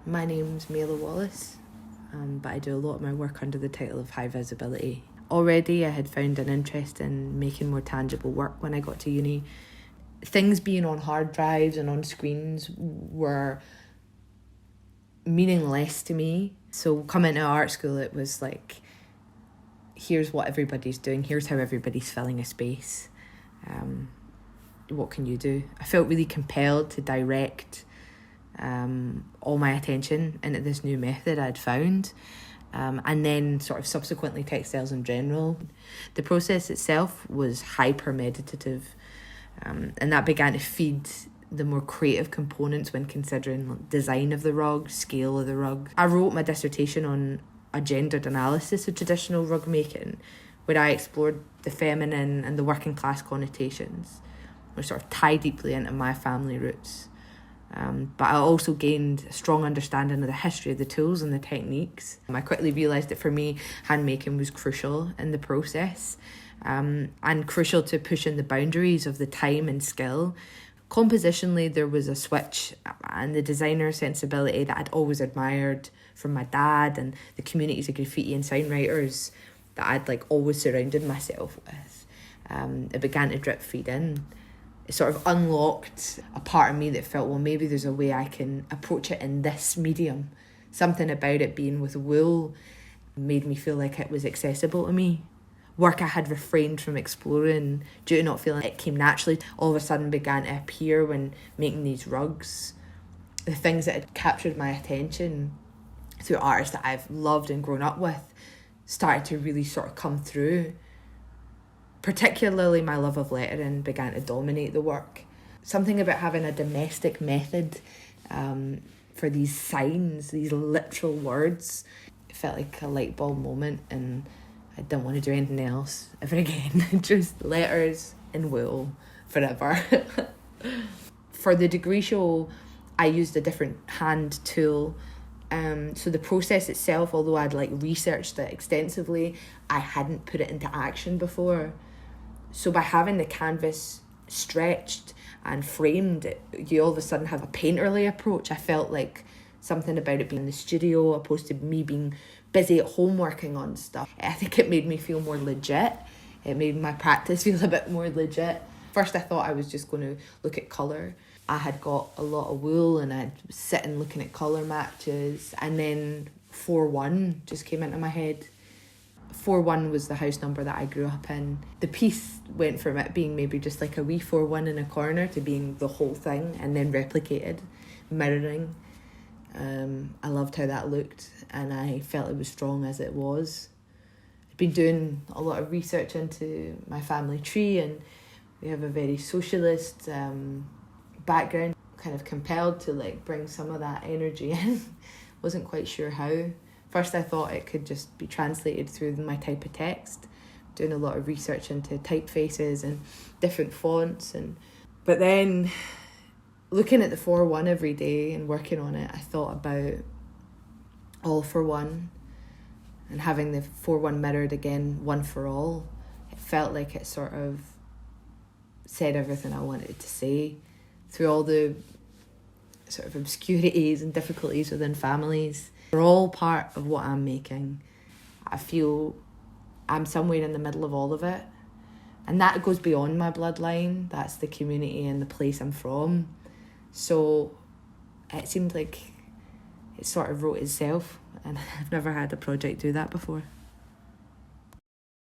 My name's Mela Wallace, but I do a lot of my work under the title of High Visibility. Already I had found an interest in making more tangible work when I got to uni. Things being on hard drives and on screens were meaningless to me. So coming to art school, it was like, here's what everybody's doing, here's how everybody's filling a space. What can you do? I felt really compelled to direct all my attention into this new method I'd found, and then sort of subsequently textiles in general. The process itself was hyper meditative, and that began to feed the more creative components when considering design of the rug, scale of the rug. I wrote my dissertation on a gendered analysis of traditional rug making, where I explored the feminine and the working class connotations, which sort of tie deeply into my family roots. But I also gained a strong understanding of the history of the tools and the techniques. I quickly realised that for me, handmaking was crucial in the process, and crucial to pushing the boundaries of the time and skill. Compositionally, there was a switch, and the designer sensibility that I'd always admired from my dad and the communities of graffiti and sign writers that I'd always surrounded myself with. It began to drip feed in. It sort of unlocked a part of me that felt, well, maybe there's a way I can approach it in this medium. Something about it being with wool made me feel like it was accessible to me. Work I had refrained from exploring due to not feeling it came naturally, all of a sudden began to appear when making these rugs. The things that had captured my attention through artists that I've loved and grown up with started to really sort of come through. Particularly my love of lettering began to dominate the work. Something about having a domestic method for these signs, these literal words, it felt like a light bulb moment, and I didn't want to do anything else ever again. Just letters in wool forever. For the degree show, I used a different hand tool. So the process itself, although I'd researched it extensively, I hadn't put it into action before. So by having the canvas stretched and framed, you all of a sudden have a painterly approach. I felt like something about it being in the studio opposed to me being busy at home working on stuff. I think it made me feel more legit. It made my practice feel a bit more legit. First I thought I was just going to look at colour. I had got a lot of wool and I'd sitting looking at colour matches, and then 4-1 just came into my head. 4-1 was the house number that I grew up in. The piece went from it being maybe just a wee 4-1 in a corner to being the whole thing, and then replicated, mirroring. I loved how that looked, and I felt it was strong as it was. I'd been doing a lot of research into my family tree, and we have a very socialist background, kind of compelled to bring some of that energy in. Wasn't quite sure how. First I thought it could just be translated through my type of text, doing a lot of research into typefaces and different fonts, but then looking at the 4-1 every day and working on it, I thought about all for one and having the 4-1 mirrored again, one for all. It felt like it sort of said everything I wanted it to say through all the sort of obscurities and difficulties within families. They're all part of what I'm making. I feel I'm somewhere in the middle of all of it. And that goes beyond my bloodline. That's the community and the place I'm from. So it seemed like it sort of wrote itself. And I've never had a project do that before.